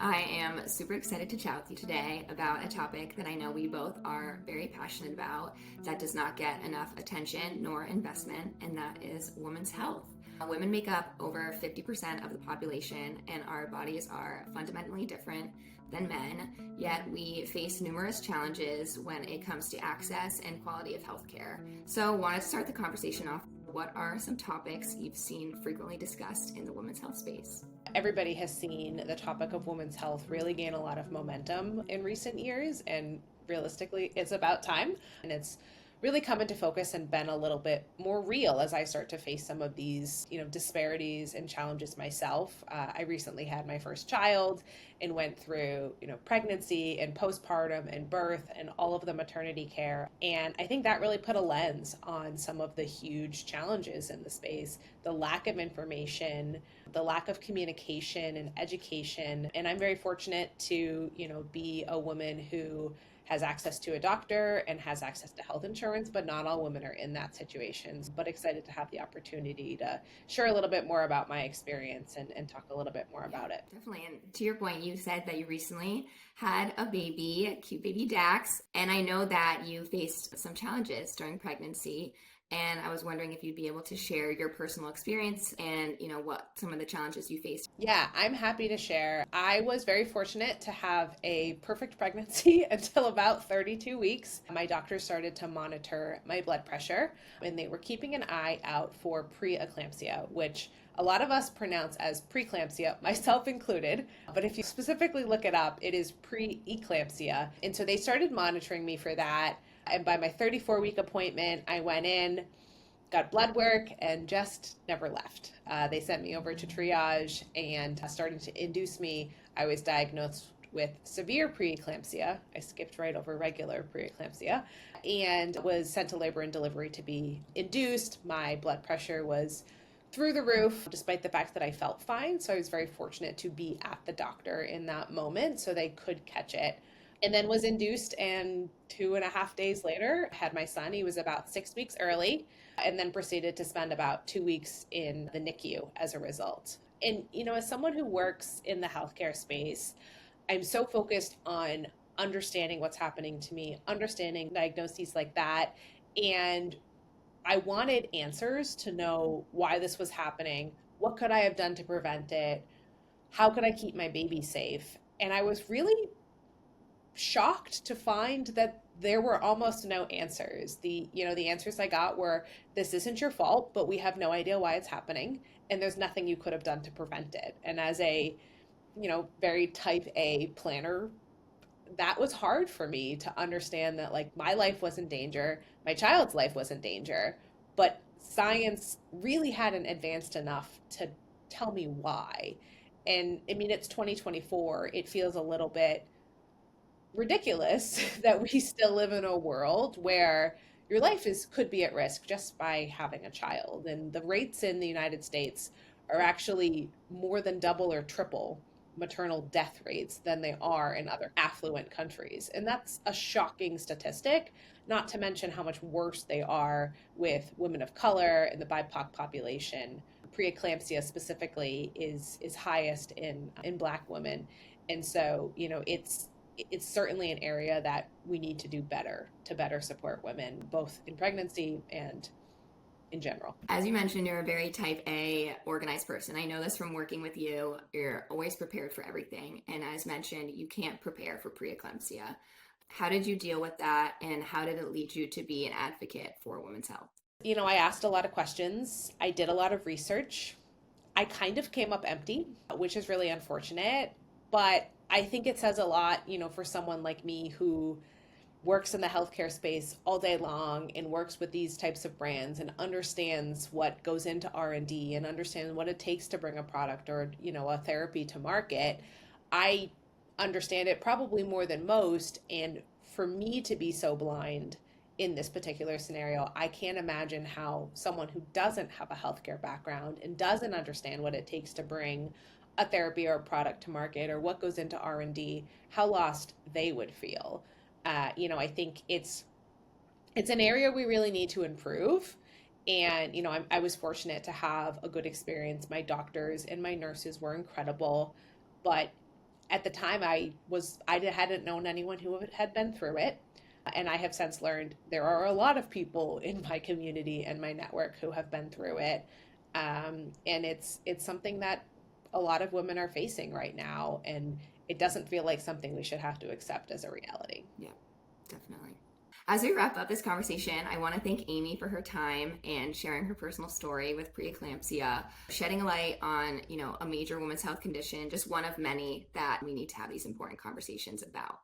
I am super excited to chat with you today about a topic that I know we both are very passionate about that does not get enough attention nor investment, and that is women's health. Women make up over 50% of the population, and our bodies are fundamentally different than men, yet we face numerous challenges when it comes to access and quality of healthcare. So, I wanted to start the conversation off. What are some topics you've seen frequently discussed in the women's health space? Everybody has seen the topic of women's health really gain a lot of momentum in recent years, and realistically, it's about time. And it's really come into focus and been a little bit more real as I start to face some of these, disparities and challenges myself. I recently had my first child and went through, pregnancy and postpartum and birth and all of the maternity care. And I think that really put a lens on some of the huge challenges in the space, the lack of information, the lack of communication and education. And I'm very fortunate to, be a woman who has access to a doctor and has access to health insurance, but not all women are in that situation. But excited to have the opportunity to share a little bit more about my experience and talk a little bit more about it. Definitely. And to your point, you said that you recently had a baby, a cute baby Dax, and I know that you faced some challenges during pregnancy. And I was wondering if you'd be able to share your personal experience and, what some of the challenges you faced. Yeah, I'm happy to share. I was very fortunate to have a perfect pregnancy until about 32 weeks. My doctor started to monitor my blood pressure, and they were keeping an eye out for pre-eclampsia, which a lot of us pronounce as preeclampsia, myself included. But if you specifically look it up, it is pre-eclampsia. And so they started monitoring me for that. And by my 34-week appointment, I went in, got blood work, and just never left. They sent me over to triage and started to induce me. I was diagnosed with severe preeclampsia. I skipped right over regular preeclampsia and was sent to labor and delivery to be induced. My blood pressure was through the roof, despite the fact that I felt fine. So I was very fortunate to be at the doctor in that moment so they could catch it. And then was induced, and 2.5 days later had my son. He was about 6 weeks early, and then proceeded to spend about 2 weeks in the NICU as a result. And, as someone who works in the healthcare space, I'm so focused on understanding what's happening to me, understanding diagnoses like that. And I wanted answers to know why this was happening. What could I have done to prevent it? How could I keep my baby safe? And I was really shocked to find that there were almost no answers. The answers I got were, this isn't your fault, but we have no idea why it's happening, and there's nothing you could have done to prevent it. And as a, very type A planner, that was hard for me to understand that, like, my life was in danger, my child's life was in danger, but science really hadn't advanced enough to tell me why. And I mean, it's 2024. It feels a little bit ridiculous that we still live in a world where your life could be at risk just by having a child. And the rates in the United States are actually more than double or triple maternal death rates than they are in other affluent countries. And that's a shocking statistic, not to mention how much worse they are with women of color and the BIPOC population. Preeclampsia specifically is highest in Black women. And so, it's certainly an area that we need to do better to better support women, both in pregnancy and in general. As you mentioned, you're a very type A organized person. I know this from working with you. You're always prepared for everything. And as mentioned, you can't prepare for preeclampsia. How did you deal with that, and how did it lead you to be an advocate for women's health? I asked a lot of questions. I did a lot of research. I kind of came up empty, which is really unfortunate. But I think it says a lot, for someone like me who works in the healthcare space all day long and works with these types of brands and understands what goes into R&D and understands what it takes to bring a product or, a therapy to market. I understand it probably more than most. And for me to be so blind in this particular scenario, I can't imagine how someone who doesn't have a healthcare background and doesn't understand what it takes to bring a therapy or a product to market or what goes into R&D, how lost they would feel. I think it's an area we really need to improve. And, I was fortunate to have a good experience. My doctors and my nurses were incredible, but At the time, I hadn't known anyone who had been through it. And I have since learned there are a lot of people in my community and my network who have been through it. And it's something that a lot of women are facing right now. And it doesn't feel like something we should have to accept as a reality. Yeah, definitely. As we wrap up this conversation, I want to thank Amy for her time and sharing her personal story with preeclampsia, shedding a light on, a major women's health condition, just one of many that we need to have these important conversations about.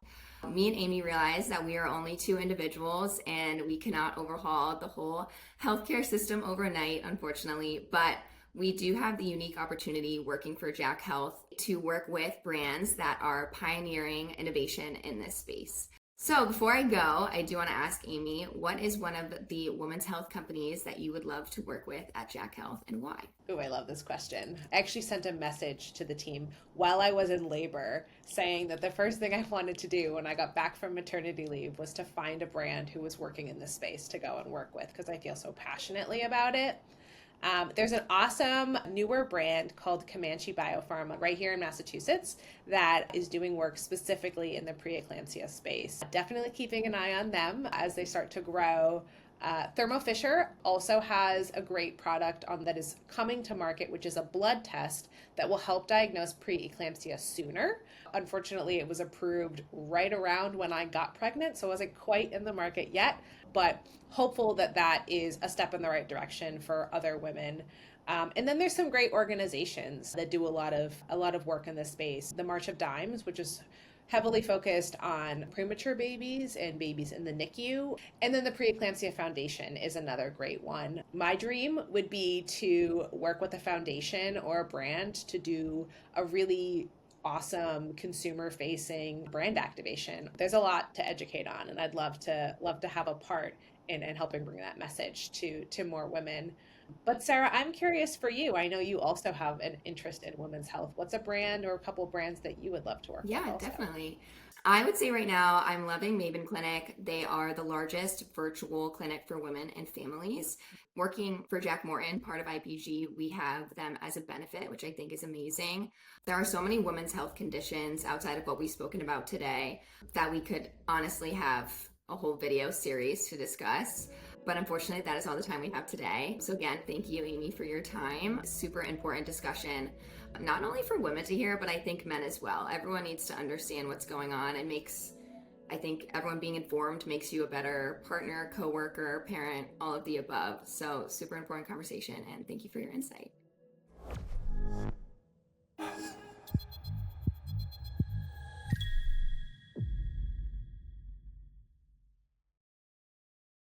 Me and Amy realized that we are only two individuals and we cannot overhaul the whole healthcare system overnight, unfortunately, but we do have the unique opportunity working for Jack Health to work with brands that are pioneering innovation in this space. So before I go, I do want to ask Amy, what is one of the women's health companies that you would love to work with at Jack Health and why? Oh, I love this question. I actually sent a message to the team while I was in labor saying that the first thing I wanted to do when I got back from maternity leave was to find a brand who was working in this space to go and work with because I feel so passionately about it. There's an awesome newer brand called Comanche Biopharma right here in Massachusetts that is doing work specifically in the pre-eclampsia space. Definitely keeping an eye on them as they start to grow. Thermo Fisher also has a great product that is coming to market, which is a blood test that will help diagnose pre-eclampsia sooner. Unfortunately, it was approved right around when I got pregnant, so it wasn't quite in the market yet, but hopeful that that is a step in the right direction for other women. And then there's some great organizations that do a lot of work in this space. The March of Dimes, which is heavily focused on premature babies and babies in the NICU. And then the Preeclampsia Foundation is another great one. My dream would be to work with a foundation or a brand to do a really awesome consumer-facing brand activation. There's a lot to educate on, and I'd love to have a part in helping bring that message to more women. But Sarah, I'm curious for you. I know you also have an interest in women's health. What's a brand or a couple of brands that you would love to work with? Yeah, also? definitely. I would say right now I'm loving Maven Clinic. They are the largest virtual clinic for women and families. Working for Jack Morton, part of IPG, we have them as a benefit, which I think is amazing. There are so many women's health conditions outside of what we've spoken about today that we could honestly have a whole video series to discuss. But unfortunately, that is all the time we have today. So again, thank you, Amy, for your time. Super important discussion, not only for women to hear, but I think men as well. Everyone needs to understand what's going on. I think everyone being informed makes you a better partner, coworker, parent, all of the above. So super important conversation, and thank you for your insight.